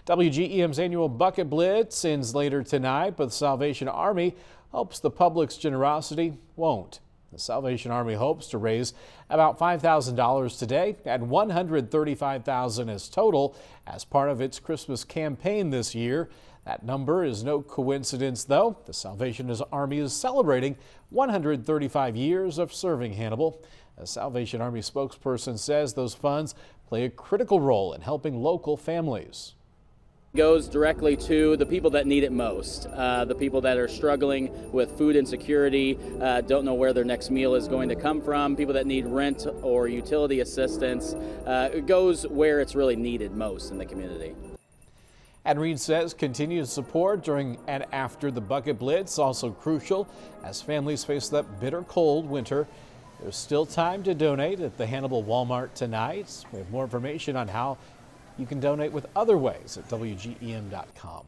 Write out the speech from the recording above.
WGEM's annual Bucket Blitz ends later tonight, but the Salvation Army hopes the public's generosity won't. The Salvation Army hopes to raise about $5,000 today, and $135,000 is total as part of its Christmas campaign this year. That number is no coincidence, though. The Salvation Army is celebrating 135 years of serving Hannibal. A Salvation Army spokesperson says those funds play a critical role in helping local families. Goes directly to the people that need it most, the people that are struggling with food insecurity, don't know where their next meal is going to come from, people that need rent or utility assistance. It goes where it's really needed most in the community. And Reed says continued support during and after the Bucket Blitz also crucial as families face that bitter cold winter. There's still time to donate at the Hannibal Walmart tonight. We have more information on how you can donate with other ways at WGEM.com.